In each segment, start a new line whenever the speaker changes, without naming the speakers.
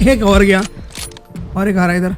एक और गया और एक आ रहा है इधर।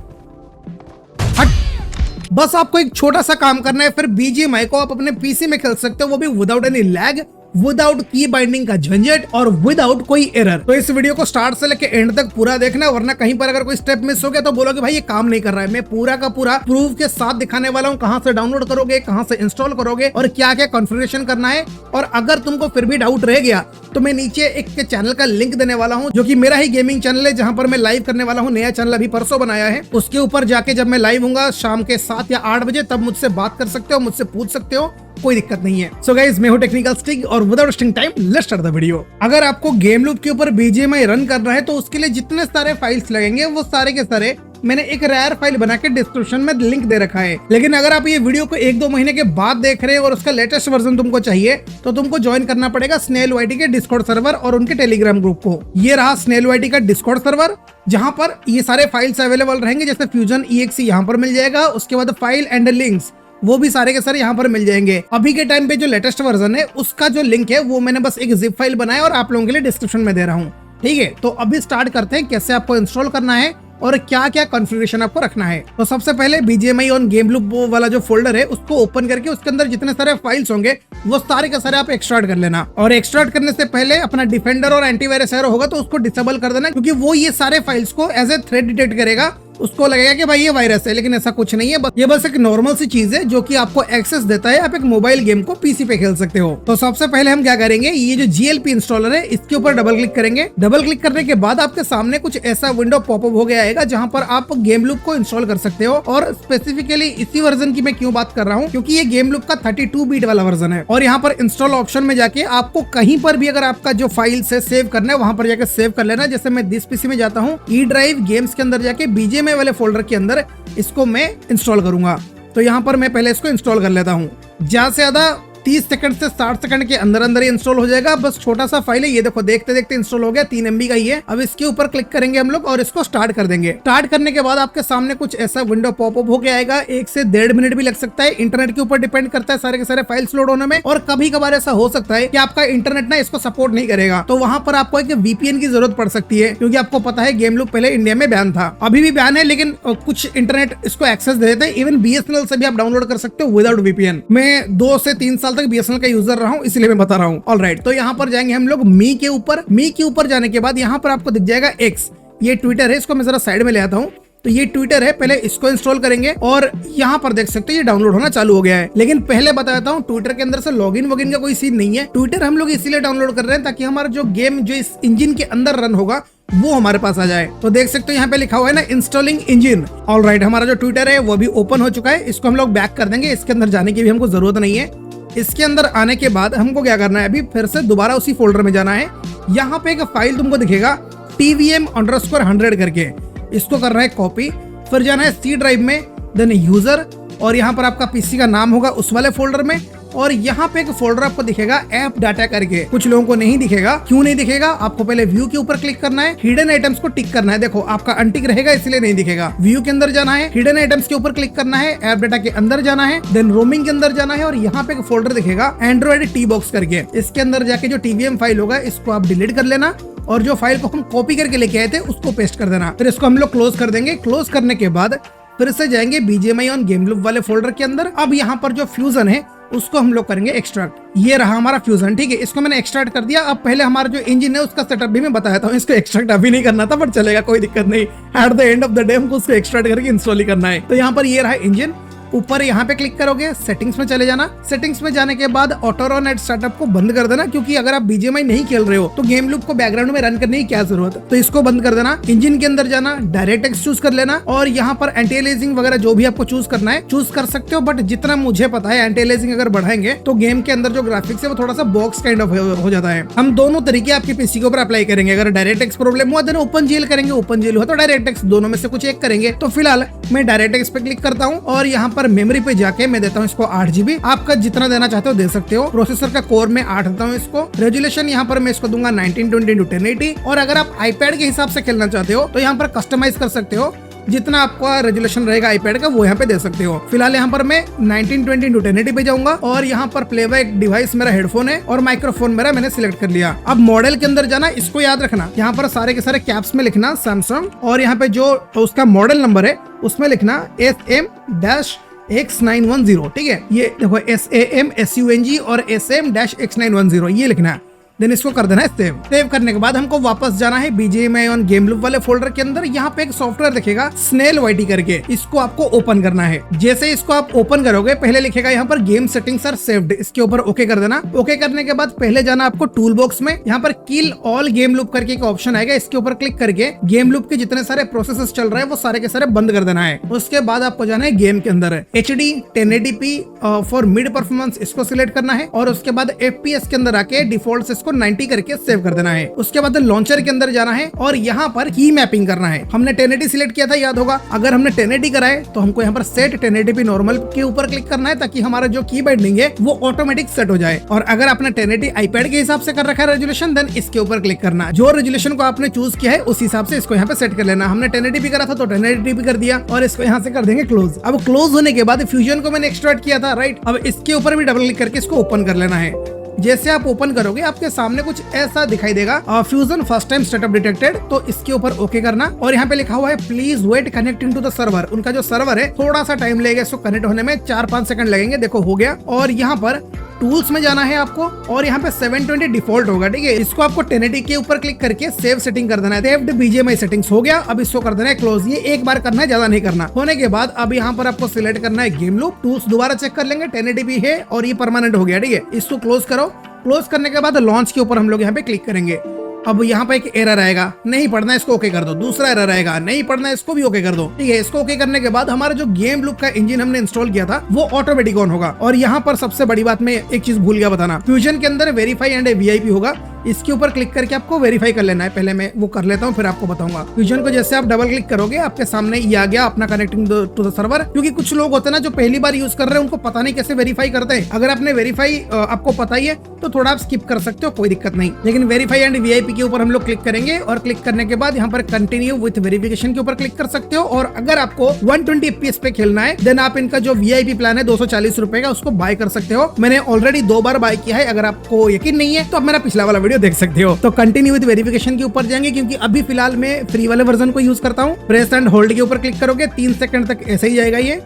हट। बस आपको एक छोटा सा काम करना है, फिर बीजीएमआई को आप अपने पीसी में खेल सकते हो, वो भी विदाउट एनी लैग, विदाउट की बाइंडिंग का झंझट और विदाउट कोई एरर। तो इस वीडियो को स्टार्ट से लेकर एंड तक पूरा देखना, वरना कहीं पर अगर कोई स्टेप मिस हो गया तो बोलोगे भाई ये काम नहीं कर रहा है। मैं पूरा का पूरा प्रूफ के साथ दिखाने वाला हूँ, कहां से डाउनलोड करोगे, कहां से इंस्टॉल करोगे और क्या क्या कॉन्फ़िगरेशन करना है। और अगर तुमको फिर भी डाउट रह गया तो मैं नीचे एक के चैनल का लिंक देने वाला हूँ, जो कि मेरा ही गेमिंग चैनल है, जहां पर मैं लाइव करने वाला हूँ। नया चैनल अभी परसों बनाया है, उसके ऊपर जाके जब मैं लाइव हूँ शाम के 7 या 8 बजे, तब मुझसे बात कर सकते हो, मुझसे पूछ सकते हो, कोई दिक्कत नहीं है। सो गाइस, मैं हूं टेक्निकल स्टिक और without wasting time let's start the video. अगर आपको गेम लूप के ऊपर बीजीएमआई रन करना है तो उसके लिए जितने सारे फाइल्स लगेंगे वो सारे के सारे मैंने एक रेयर फाइल बना के डिस्क्रिप्शन में लिंक दे रखा है। लेकिन अगर आप ये वीडियो को 1-2 महीने के बाद देख रहे हैं और उसका लेटेस्ट वर्जन तुमको चाहिए तो तुमको ज्वाइन करना पड़ेगा स्नेल वाईटी के डिस्कॉर्ड सर्वर और उनके टेलीग्राम ग्रुप को। ये रहा स्नेल वाईटी का डिस्कॉर्ड सर्वर, जहां पर ये सारे फाइल्स अवेलेबल रहेंगे, जैसे फ्यूजन EXE यहाँ पर मिल जाएगा, उसके बाद फाइल एंड लिंक्स वो भी सारे के सारे यहाँ पर मिल जाएंगे। अभी के टाइम पे जो लेटेस्ट वर्जन है उसका जो लिंक है वो मैंने बस एक जिप फाइल बनाया और आप लोगों के लिए डिस्क्रिप्शन में दे रहा हूँ। ठीक है, तो अभी स्टार्ट करते हैं कैसे आपको इंस्टॉल करना है और क्या क्या कॉन्फ़िगरेशन आपको रखना है। तो सबसे पहले बीजीएमआई ऑन गेम लूप वाला जो फोल्डर है उसको ओपन करके उसके अंदर जितने सारे फाइल्स होंगे वो सारे के सारे आप एक्सट्रैक्ट कर लेना। और एक्सट्रैक्ट करने से पहले अपना डिफेंडर और एंटीवायरस एरो होगा तो उसको डिसेबल कर देना, क्योंकि वो ये सारे फाइल्स को एज ए थ्रेट डिटेक्ट करेगा। उसको लगेगा कि भाई ये वायरस है, लेकिन ऐसा कुछ नहीं है। ये बस एक नॉर्मल सी चीज है जो कि आपको एक्सेस देता है, आप एक मोबाइल गेम को पीसी पे खेल सकते हो। तो सबसे पहले हम क्या करेंगे, ये जो GLP इंस्टॉलर है इसके ऊपर डबल क्लिक करेंगे। डबल क्लिक करने के बाद आपके सामने कुछ ऐसा विंडो पॉपअप हो गया आएगा जहां पर आप गेम लूप को इंस्टॉल कर सकते हो। और स्पेसिफिकली इसी वर्जन की मैं क्यों बात कर रहा हूँ, क्योंकि ये गेम लूप का 32 बीट वाला वर्जन है। और यहाँ पर इंस्टॉल ऑप्शन में जाके आपको कहीं पर भी अगर आपका जो फाइल से सेव करना है वहां पर जाके सेव कर लेना। जैसे मैं दिस पीसी में जाता हूँ, ई ड्राइव गेम्स के अंदर जाके बीजीएमआई वाले फोल्डर के अंदर इसको मैं इंस्टॉल करूंगा। तो यहाँ पर मैं पहले इसको इंस्टॉल कर लेता हूँ। ज्यादा से ज्यादा 30 सेकंड से 60 सेकंड के अंदर अंदर ही इंस्टॉल हो जाएगा। बस छोटा सा फाइल है, ये देखो देखते देखते इंस्टॉल हो गया, 3 MB का ही है। अब इसके ऊपर क्लिक करेंगे हम लोग और इसको स्टार्ट कर देंगे। स्टार्ट करने के बाद आपके सामने कुछ ऐसा विंडो पॉपअप हो गया आएगा। 1 से 1.5 मिनट भी लग सकता है, इंटरनेट के ऊपर डिपेंड करता है सारे के सारे फाइल्स लोड होने में। और कभी कभार ऐसा हो सकता है कि आपका इंटरनेट ना इसको सपोर्ट नहीं करेगा, तो वहां पर आपको एक VPN की जरूरत पड़ सकती है, क्योंकि आपको पता है गेम लूप पहले इंडिया में बैन था, अभी भी बैन है, लेकिन कुछ इंटरनेट इसको एक्सेस दे देते हैं। इवन BSNL से भी आप डाउनलोड कर सकते हो विदाउट VPN। मैं 2 से 3 साल तक BSNL का यूजर रहा हूं, इसलिए मैं बता रहा हूं। ऑलराइट, तो यहाँ पर जाएंगे हम लोग मी के ऊपर। मी के ऊपर जाने के बाद यहाँ पर आपको दिख जाएगा X, ये ट्विटर है। इसको मैं जरा साइड में ले आता हूँ। तो ये ट्विटर है, पहले इसको इंस्टॉल करेंगे और यहाँ पर देख सकते हो ये डाउनलोड होना चालू हो गया है। लेकिन पहले बता देता हूँ, ट्विटर के अंदर से लॉगिन वॉगिन का कोई सीन नहीं है। ट्विटर हम लोग इसीलिए डाउनलोड कर रहे हैं ताकि हमारा जो गेम जो इस इंजन के अंदर रन होगा वो हमारे पास आ जाए। तो देख सकते हो यहाँ पे लिखा हुआ है ना, इंस्टॉलिंग इंजन। ऑलराइट, हमारा जो ट्विटर है वो भी ओपन हो चुका है। इसको हम लोग बैक कर देंगे, इसके अंदर जाने की भी हमको जरूरत नहीं है। इसके अंदर आने के बाद हमको क्या करना है, अभी फिर से दोबारा उसी फोल्डर में जाना है। यहाँ पे एक फाइल तुमको दिखेगा tvm_100 करके, इसको करना है कॉपी। फिर जाना है C ड्राइव में, देन यूजर, और यहाँ पर आपका पीसी का नाम होगा उस वाले फोल्डर में। और यहाँ पे एक फोल्डर आपको दिखेगा ऐप डाटा करके। कुछ लोगों को नहीं दिखेगा, क्यों नहीं दिखेगा, आपको पहले व्यू के ऊपर क्लिक करना है, हिडन आइटम्स को टिक करना है। देखो आपका अनटिक रहेगा इसलिए नहीं दिखेगा। व्यू के अंदर जाना है, हिडन आइटम्स के ऊपर क्लिक करना है, ऐप डाटा के अंदर जाना है, देन रोमिंग के अंदर जाना है और यहाँ पे एक फोल्डर दिखेगा एंड्रॉइड T-बॉक्स करके। इसके अंदर जाके जो TVM फाइल होगा इसको आप डिलीट कर लेना और जो फाइल को हम कॉपी करके लेके आए थे उसको पेस्ट कर देना। फिर इसको हम लोग क्लोज कर देंगे। क्लोज करने के बाद फिर से जाएंगे बीजीएमआई ऑन गेम लूप वाले फोल्डर के अंदर। अब यहाँ पर जो फ्यूजन है उसको हम लोग करेंगे एक्सट्रैक्ट। ये रहा हमारा फ्यूजन, ठीक है, इसको मैंने एक्सट्रैक्ट कर दिया। अब पहले हमारा जो इंजन है उसका सेटअप भी मैं बताया था, इसको एक्सट्रैक्ट अभी नहीं करना था बट चलेगा, कोई दिक्कत नहीं। At the end of the day हमको उसको एक्सट्रैक्ट करके इंस्टॉल ही करना है। तो यहाँ पर ये रहा इंजन। ऊपर यहाँ पे क्लिक करोगे, सेटिंग्स में चले जाना। सेटिंग्स में जाने के बाद ऑटो रन एट स्टार्टअप को बंद कर देना, क्योंकि अगर आप बीजीएमआई नहीं खेल रहे हो तो गेम लूप को बैकग्राउंड में रन करने की क्या जरूरत है, तो इसको बंद कर देना। इंजन के अंदर जाना, डायरेक्ट चूज कर लेना और यहाँ पर एंटी एलियासिंग वगैरह जो भी आपको चूज करना है चूज कर सकते हो। बट जितना मुझे पता है एंटी एलियासिंग अगर बढ़ाएंगे तो गेम के अंदर जो ग्राफिक्स है वो थोड़ा सा बॉक्स काइंड ऑफ हो जाता है। हम दोनों तरीके आपके पीसी के ऊपर अप्लाई करेंगे। अगर डायरेक्ट प्रॉब्लम हुआ तो OpenGL करेंगे, OpenGL हुआ तो डायरेक्ट, दोनों में से कुछ एक करेंगे। तो फिलहाल मैं डायरेक्ट पे क्लिक करता हूँ और यहाँ पर मेमोरी पे जाके मैं देता हूँ इसको 8 GB। आपका जितना देना चाहते हो दे सकते हो। प्रोसेसर का कोर में 8 देता हूँ इसको। रेजोल्यूशन यहाँ पर मैं इसको दूंगा 1920 x 1080। और अगर आप iPad के हिसाब से खेलना चाहते हो तो यहाँ पर कस्टमाइज कर सकते हो। जितना आपका रेजोल्यूशन रहेगा आईपैड का वो यहाँ पे दे सकते हो। फिलहाल यहाँ पर मैं 1920x1080 पे जाऊंगा और यहाँ पर प्लेबैक डिवाइस मेरा हेडफोन है और माइक्रोफोन मेरा मैंने सिलेक्ट कर लिया। अब मॉडल के अंदर जाना, इसको याद रखना, यहाँ पर सारे के सारे कैप्स में लिखना सैमसंग और यहाँ पे जो उसका मॉडल नंबर है उसमें लिखना SM-X910। ठीक है, ये देखो SAMSUNG और SM-X910 ये लिखना है। देन इसको कर देना है सेव। सेव करने के बाद हमको वापस जाना है BGMI ऑन गेम लूप वाले फोल्डर के अंदर। यहाँ पे एक सॉफ्टवेयर दिखेगा स्नेल YT करके, इसको आपको ओपन करना है। जैसे इसको आप ओपन करोगे पहले लिखेगा यहाँ पर गेम सेटिंग्स आर सेव्ड, इसके ऊपर ओके कर देना। ओके करने के बाद पहले जाना आपको टूल बॉक्स में, यहाँ पर किल ऑल गेम लूप करके एक ऑप्शन आएगा, इसके ऊपर क्लिक करके गेम लूप के जितने सारे प्रोसेसेस चल रहे हैं वो सारे के सारे बंद कर देना है। उसके बाद आपको जाना है गेम के अंदर HD 1080p for mid performance, इसको सिलेक्ट करना है और उसके बाद FPS के अंदर आके डिफॉल्ट इसको 90 करके सेव कर देना है। उसके बाद लॉन्चर के अंदर जाना है और यहाँ पर की मैपिंग करना है। हमने 1080 सिलेक्ट किया था, याद होगा। अगर हमने 1080 कराए तो हमको यहाँ पर सेट 1080p नॉर्मल के ऊपर क्लिक करना है ताकि हमारा जो की बाइंडिंग है वो ऑटोमेटिक सेट हो जाए। और अगर आपने 1080 आईपैड के हिसाब से कर रखा है रेजोल्यूशन, देन इसके ऊपर क्लिक करना। जो रेजोल्यूशन को आपने चूज किया है उस हिसाब से इसको यहाँ पे सेट कर लेना। हमने 1080p करा था तो 1080p कर दिया और इसको यहाँ से कर देंगे क्लोज। अब क्लोज होने के बाद फ्यूजन को मैंने एक्सट्रैक्ट किया था, राइट। अब इसके ऊपर भी डबल क्लिक करके इसको ओपन कर लेना है। जैसे आप ओपन करोगे आपके सामने कुछ ऐसा दिखाई देगा, fusion first time setup detected, तो इसके ऊपर ओके करना। और यहाँ पे लिखा हुआ है please wait connecting to the server. उनका जो सर्वर है थोड़ा सा टाइम लगेगा इसको कनेक्ट होने में, 4-5 सेकंड लगेंगे। देखो हो गया। और यहाँ पर टूल्स में जाना है आपको और यहाँ पे 720 डिफॉल्ट होगा, ठीक है। इसको आपको 1080 के ऊपर क्लिक करके सेव सेटिंग कर देना है। सेव्ड BGMI सेटिंग्स हो गया। अब इसको कर देना है क्लोज। ये एक बार करना है, ज्यादा नहीं करना। होने के बाद अब यहाँ पर आपको सिलेक्ट करना है गेम लूप। टूल्स दोबारा चेक कर लेंगे, 1080p है और ये परमानेंट हो गया, ठीक है। इसको क्लोज करो। क्लोज करने के बाद लॉन्च के ऊपर हम लोग यहाँ पे क्लिक करेंगे। अब यहाँ पे एक एरर आएगा, नहीं पढ़ना, इसको ओके कर दो। दूसरा एरर आएगा, नहीं पढ़ना, इसको भी ओके कर दो, ठीक है। इसको ओके करने के बाद हमारा जो गेम लूप का इंजन हमने इंस्टॉल किया था वो ऑटोमेटिक ऑन होगा। और यहाँ पर सबसे बड़ी बात मैं एक चीज भूल गया बताना, फ्यूजन के अंदर वेरीफाई एंड VIP होगा, इसके ऊपर क्लिक करके आपको वेरीफाई कर लेना है। पहले मैं वो कर लेता हूँ फिर आपको बताऊंगा। फ्यूजन को जैसे आप डबल क्लिक करोगे आपके सामने ये आ गया अपना कनेक्टिंग टू द सर्वर। क्योंकि कुछ लोग होते हैं ना जो पहली बार यूज कर रहे हैं, उनको पता नहीं कैसे वेरीफाई करते हैं। अगर आपने वेरीफाई आपको पता ही है तो थोड़ा आप स्किप कर सकते हो, कोई दिक्कत नहीं। लेकिन वेरीफाई एंड VIP के ऊपर हम लोग क्लिक करेंगे और क्लिक करने के बाद यहाँ पर कंटिन्यू विथ वेरिफिकेशन के ऊपर क्लिक कर सकते हो। और अगर आपको 120 FPS पे खेलना है देन आप इनका जो VIP प्लान है 240 रुपए का, उसको बाय कर सकते हो। मैंने ऑलरेडी 2 बार बाय किया है। अगर आपको यकीन नहीं है तो आप मेरा पिछला वाला वीडियो देख सकते हो। तो कंटिन्यू विद वेरिफिकेशन के ऊपर जाएंगे क्योंकि अभी फिलहाल मैं फ्री वाले वर्जन को यूज करता हूँ। प्रेस एंड होल्ड के ऊपर क्लिक करोगे 3 सेकंड तक ऐसे ही जाएगा ये।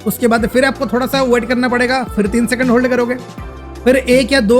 उसके बाद फिर आपको थोड़ा सा वेट करना पड़ेगा, फिर 3 सेकंड होल्ड करोगे, फिर 1 या 2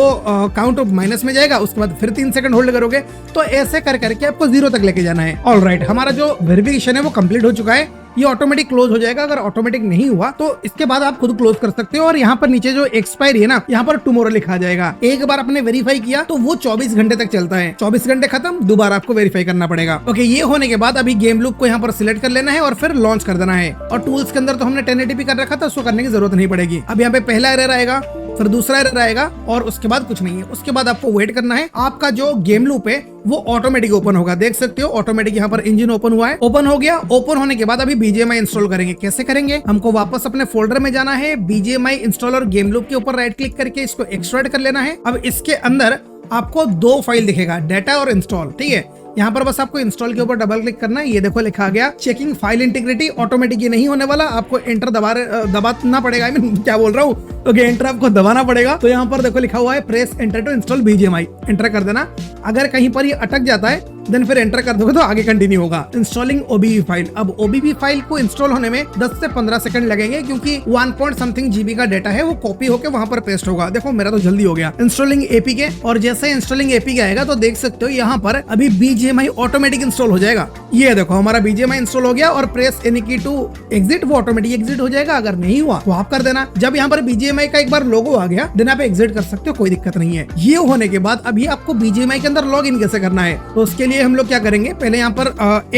काउंट ऑफ माइनस में जाएगा, उसके बाद फिर 3 सेकंड होल्ड करोगे। तो ऐसे कर करके आपको 0 तक लेके जाना है। ऑलराइट, हमारा जो वेरिफिकेशन है वो कंप्लीट हो चुका है। ये ऑटोमेटिक क्लोज हो जाएगा। अगर ऑटोमेटिक नहीं हुआ तो इसके बाद आप खुद क्लोज कर सकते हो। और यहाँ पर नीचे जो एक्सपायरी है ना, यहाँ पर टुमारो लिखा जाएगा। एक बार आपने वेरीफाई किया तो वो 24 घंटे तक चलता है। 24 घंटे खत्म, दोबारा आपको वेरीफाई करना पड़ेगा। ओके, ये होने के बाद अभी गेम लूप को यहाँ पर सिलेक्ट कर लेना है और फिर लॉन्च कर देना है। और टूल्स के अंदर तो हमने 1080p कर रखा था, उसको करने की जरूरत नहीं पड़ेगी। अब यहाँ पे पहला एरर आएगा, फिर दूसरा एरर आएगा और उसके बाद कुछ नहीं है। उसके बाद आपको वेट करना है। आपका जो गेम लूप है वो ऑटोमेटिक ओपन होगा। देख सकते हो ऑटोमेटिक यहाँ पर इंजन ओपन हुआ है। ओपन हो गया। ओपन होने के बाद अभी BGMI इंस्टॉल करेंगे। कैसे करेंगे? हमको वापस अपने फोल्डर में जाना है, BGMI इंस्टॉलर गेम लूप के ऊपर राइट क्लिक करके इसको एक्सट्रैक्ट कर लेना है। अब इसके अंदर आपको 2 फाइल दिखेगा, डाटा और इंस्टॉल, ठीक है। यहाँ पर बस आपको इंस्टॉल के ऊपर डबल क्लिक करना है। ये देखो लिखा गया चेकिंग फाइल इंटीग्रिटी। ऑटोमेटिक ये नहीं होने वाला, आपको एंटर दबाना पड़ेगा। क्या बोल रहा हूँ, ओके, एंटर आपको दबाना पड़ेगा। तो यहाँ पर देखो लिखा हुआ है press enter to install BGMI, enter कर देना। अगर कहीं पर ये अटक जाता है देन फिर एंटर कर दोगे तो आगे कंटिन्यू होगा। Installing OBB file. अब OBB फाइल को इंस्टॉल होने में 10 से 15 सेकंड लगेंगे क्योंकि 1.something GB का डाटा है, वो कॉपी होकर वहां पर पेस्ट होगा। देखो मेरा तो जल्दी हो गया। Installing APK। और जैसे इंस्टॉलिंग APK आएगा तो देख सकते हो यहाँ पर अभी BGMI ऑटोमेटिक इंस्टॉल हो जाएगा। ये देखो हमारा BGMI इंस्टॉल हो गया और प्रेस एनी की टू एग्जिट, वो ऑटोमेटिक एग्जिट हो जाएगा। अगर नहीं हुआ तो आप कर देना। जब यहाँ पर BGMI का एक बार लोगो आ गया देन आप एग्जिट कर सकते हो, कोई दिक्कत नहीं है। ये होने के बाद अभी आपको BGMI के अंदर लॉग इन कैसे करना है, तो उसके लिए हम लोग क्या करेंगे, पहले यहाँ पर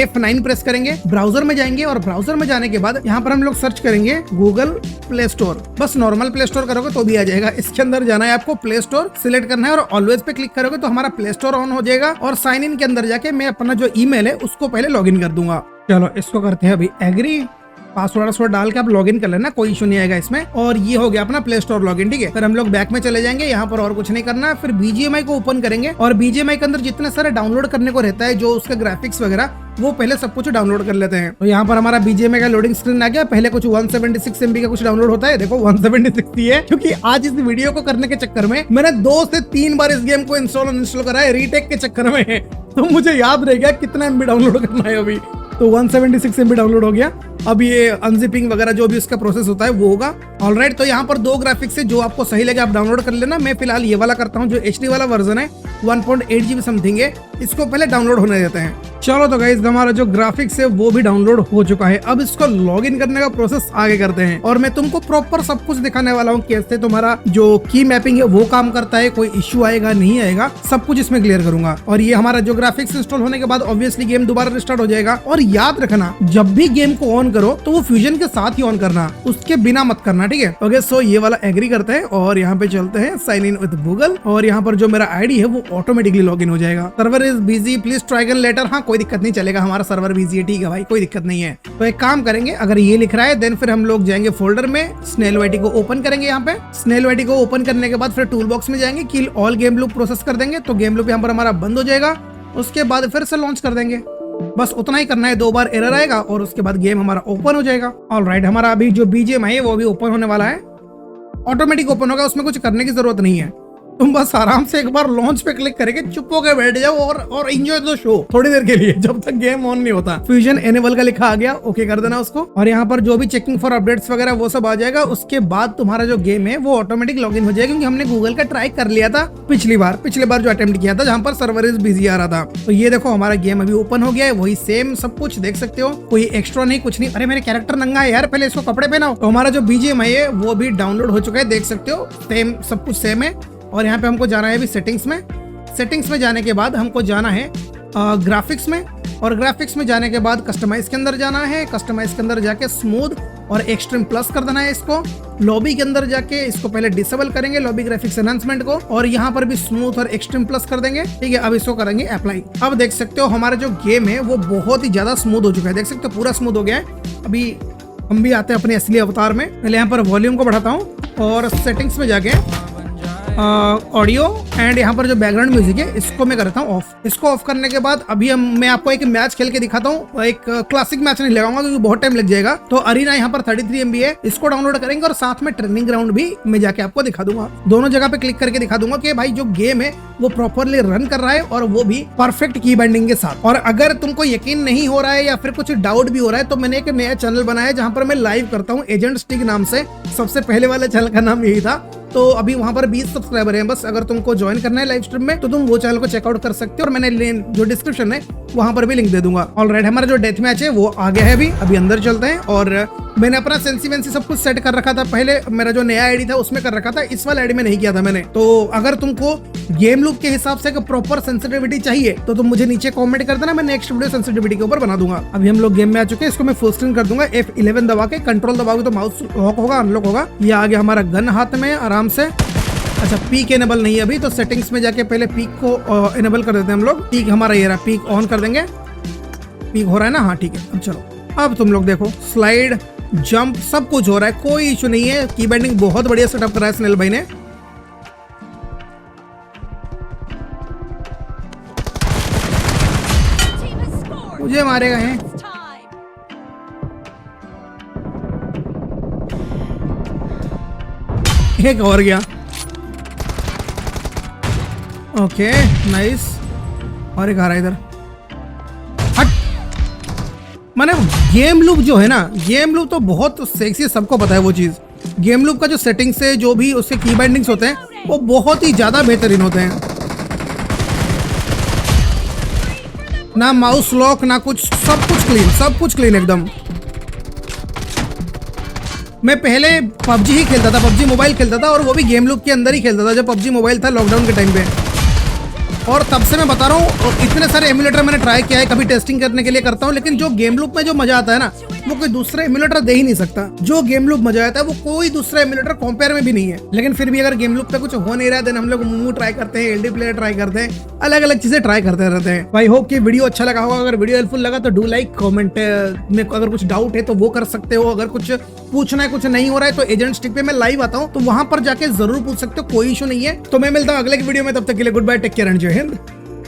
F9 प्रेस करेंगे, ब्राउजर में जाएंगे और ब्राउजर में जाने के बाद यहाँ पर हम लोग सर्च करेंगे गूगल प्ले स्टोर। बस नॉर्मल प्ले स्टोर करोगे तो भी आ जाएगा। इसके अंदर जाना है आपको, प्ले स्टोर सिलेक्ट करना है और ऑलवेज पे क्लिक करोगे तो हमारा प्ले स्टोर ऑन हो जाएगा। और साइन इन के अंदर जाके मैं अपना जो ईमेल है उसको पहले लॉगिन कर दूंगा। चलो इसको करते हैं अभी एग्री। पासवर्ड डाल के आप लॉगिन कर लेना, कोई इशू नहीं आएगा इसमें। और ये हो गया अपना प्ले स्टोर लॉगिन, ठीक है। फिर हम लोग बैक में चले जाएंगे, यहाँ पर और कुछ नहीं करना है। फिर BGMI को ओपन करेंगे और BGMI के अंदर जितने सारे डाउनलोड करने को रहता है, जो उसका ग्राफिक्स वगैरह, वो पहले सब कुछ डाउनलोड कर लेते हैं। तो यहाँ पर हमारा BGMI का लोडिंग स्क्रीन आ गया। पहले कुछ 176 MB का कुछ डाउनलोड होता है, देखो 176 ही है, क्योंकि आज इस वीडियो को करने के चक्कर में मैंने 2 से 3 बार इस गेम को इंस्टॉल करा है रीटेक के चक्कर में, तो मुझे याद रह गया कितना MB डाउनलोड करना है अभी। तो 176 MB डाउनलोड हो गया। अब ये अनजिपिंग वगैरह जो भी उसका प्रोसेस होता है वो होगा। ऑलराइट, तो यहाँ पर 2 ग्राफिक्स है, जो आपको सही लगे आप डाउनलोड कर लेना। मैं फिलहाल ये वाला करता हूँ, जो HD वाला वर्जन है, 1.8 GB समथिंग है, इसको पहले डाउनलोड होने देते हैं। चलो तो गाइस, हमारा जो ग्राफिक्स है वो भी डाउनलोड हो चुका है। अब इसको लॉगिन करने का प्रोसेस आगे करते हैं और मैं तुमको प्रॉपर सब कुछ दिखाने वाला हूँ, कैसे तुम्हारा जो की मैपिंग है वो काम करता है, कोई इश्यू आएगा नहीं आएगा, सब कुछ इसमें क्लियर करूंगा। और ये हमारा जो ग्राफिक्स इंस्टॉल होने के बाद ऑब्वियसली गेम दोबारा रिस्टार्ट हो जाएगा। और याद रखना, जब भी गेम को ऑन करो तो वो फ्यूजन के साथ ही ऑन करना, उसके बिना मत करना, ठीक है। ओके, सो ये वाला एग्री करते हैं और यहाँ पे चलते हैं साइन इन विद गूगल। और यहाँ पर जो मेरा आईडी है वो ऑटोमेटिकली लॉगिन हो जाएगा। Server is busy, please try again later. हाँ, कोई दिक्कत नहीं, चलेगा, हमारा सर्वर बिजी है, ठीक है भाई, कोई दिक्कत नहीं है। तो एक काम करेंगे, अगर ये लिख रहा है देन फिर हम लोग जाएंगे फोल्डर में, स्नेलवाइटी को ओपन करेंगे। यहाँ पे स्नेलवाइटी को ओपन करने के बाद फिर टूल बॉक्स में जाएंगे, kill all game loop process कर देंगे, तो गेम लूप यहाँ पर हमारा बंद हो जाएगा। उसके बाद फिर से लॉन्च कर देंगे, बस उतना ही करना है। 2 बार एरर आएगा और उसके बाद गेम हमारा ओपन हो जाएगा। ऑलराइट, हमारा अभी जो BGMI है वो भी ओपन होने वाला है, ऑटोमेटिक ओपन होगा, उसमें कुछ करने की जरूरत नहीं है। तुम बस आराम से एक बार लॉन्च पे क्लिक करके चुप होकर बैठ जाओ और एंजॉय द शो थोड़ी देर के लिए, जब तक गेम ऑन नहीं होता। फ्यूजन एनेबल का लिखा आ गया, ओके कर देना उसको। और यहाँ पर जो भी चेकिंग फॉर अपडेट्स वगैरह वो सब आ जाएगा। उसके बाद तुम्हारा जो गेम है वो ऑटोमेटिक लॉगिन हो जाएगा, क्योंकि हमने गूगल का ट्राई कर लिया था पिछली बार जो अटेम्प्ट किया था, जहाँ पर सर्वर इज बिजी आ रहा था। तो ये देखो हमारा गेम अभी ओपन हो गया है, वही सेम सब कुछ देख सकते हो, कोई एक्स्ट्रा नहीं, कुछ नहीं। अरे मेरे कैरेक्टर नंगा है यार, पहले इसको कपड़े पहनाओ। तो हमारा जो BGMI है वो भी डाउनलोड हो चुका है, देख सकते हो, सेम सब कुछ सेम है। और यहाँ पे हमको जाना है अभी सेटिंग्स में। सेटिंग्स में जाने के बाद हमको जाना है ग्राफिक्स में, और ग्राफिक्स में जाने के बाद कस्टमाइज के अंदर जाना है। कस्टमाइज के अंदर जाके स्मूथ और एक्सट्रीम प्लस कर देना है इसको। लॉबी के अंदर जाके इसको पहले डिसेबल करेंगे, लॉबी ग्राफिक्स एनहांसमेंट को, और यहाँ पर भी स्मूथ और एक्सट्रीम प्लस कर देंगे, ठीक है। अब इसको करेंगे अप्लाई। अब देख सकते हो हमारा जो गेम है वो बहुत ही ज्यादा स्मूथ हो चुका है, देख सकते हो पूरा स्मूथ हो गया है। अभी हम भी आते हैं अपने असली अवतार में। पहले यहाँ पर वॉल्यूम को बढ़ाता हूँ और सेटिंग्स में जाके ऑडियो एंड यहाँ पर जो बैकग्राउंड म्यूजिक है इसको मैं करता हूँ ऑफ। इसको ऑफ करने के बाद अभी मैं आपको एक मैच खेल के दिखाता हूँ। एक क्लासिक मैच नहीं लगाऊंगा क्योंकि बहुत टाइम लग जाएगा। तो अरीना यहाँ पर 33 MB है, इसको डाउनलोड करेंगे और साथ में ट्रेनिंग ग्राउंड भी मैं जाके आपको दिखा दूंगा। दोनों जगह पे क्लिक करके दिखा दूंगा कि भाई जो गेम है वो प्रॉपरली रन कर रहा है और वो भी परफेक्ट की बाइंडिंग के साथ। और अगर तुमको यकीन नहीं हो रहा है या फिर कुछ डाउट भी हो रहा है तो मैंने एक नया चैनल बनाया है जहाँ पर मैं लाइव करता हूँ, एजेंट स्टिक नाम से। सबसे पहले वाले चैनल का नाम यही था। तो अभी वहां पर 20 सब्सक्राइबर हैं बस। अगर तुमको ज्वाइन करना है लाइव स्ट्रीम में तो तुम वो चैनल को चेकआउट कर सकते हो और मैंने जो डिस्क्रिप्शन है वहां पर भी लिंक दे दूंगा। ऑलराइट, हमारा जो डेथ मैच है वो आ गया है अभी अंदर चलते हैं। और मैंने अपना सेंसी सब कुछ सेट कर रखा था, पहले मेरा जो नया आईडी था उसमें कर रखा था, इस वाले आईडी में नहीं किया था मैंने। तो अगर तुमको गेम लूप के हिसाब से प्रॉपर सेंसिटिविटी चाहिए तो तुम मुझे नीचे कमेंट कर देना, मैं नेक्स्ट वीडियो सेंसिटिविटी के ऊपर बना दूंगा। अभी हम लोग गेम में आ चुके हैं, इसको मैं फुल स्क्रीन कर दूंगा। F11 दबा के, कंट्रोल दबाओगे तो माउस लॉक होगा, अनलॉक होगा। ये आ गया हमारा गन हाथ में आराम से। अच्छा, पीक एनेबल नहीं है अभी, तो सेटिंग्स में जाके पहले पीक को एनेबल कर देते हैं हम लोग। पीक हमारा ये रहा, पीक ऑन कर देंगे। पीक हो रहा है ना, हाँ ठीक है। अब चलो, अब तुम लोग देखो, स्लाइड जंप सब कुछ हो रहा है, कोई इशू नहीं है। की बाइंडिंग बहुत बढ़िया सेटअप करा है स्नेल भाई ने। मुझे मारेगा है, एक और गया। ओके नाइस, और एक आ रहा है इधर। हट, मैंने गेम लूप जो है ना, गेम लूप तो बहुत सेक्सी, सबको पता है वो चीज। गेम लूप का जो सेटिंग्स है, जो भी उसके की बाइंडिंग्स होते हैं वो बहुत ही ज्यादा बेहतरीन होते हैं। ना माउस लॉक ना कुछ, सब कुछ क्लीन एकदम। मैं पहले PUBG ही खेलता था, PUBG मोबाइल खेलता था, और वो भी गेम लूप के अंदर ही खेलता था जब PUBG मोबाइल था लॉकडाउन के टाइम पे। और तब से मैं बता रहा हूँ, इतने सारे एमुलेटर मैंने ट्राई किया है, कभी टेस्टिंग करने के लिए करता हूँ, लेकिन जो गेम लूप में जो मजा आता है ना वो कोई दूसरा एमुलेटर दे ही नहीं सकता। जो गेम लूप मजा आता है वो कोई दूसरा एमुलेटर कंपेयर में भी नहीं है। लेकिन फिर भी अगर गेम लूप पे कुछ हो नहीं रहा है देन हम लोग मूव ट्राई करते हैं, एलडी प्लेयर ट्राई करते हैं, अलग अलग चीजें ट्राई करते रहते हैं। आई होप कि वीडियो अच्छा लगा होगा। अगर वीडियो हेल्पफुल लगा तो डू लाइक, कमेंट में अगर कुछ डाउट है तो वो कर सकते हो। अगर कुछ पूछना है, कुछ नहीं हो रहा है तो एजेंट स्टिक पे मैं लाइव आता हूँ, तो वहां पर जाके जरूर पूछ सकते हो, कोई इशू नहीं है। तो मैं मिलता हूँ अगले वीडियो में, तब तक के लिए good bye, take care and जय हिंद।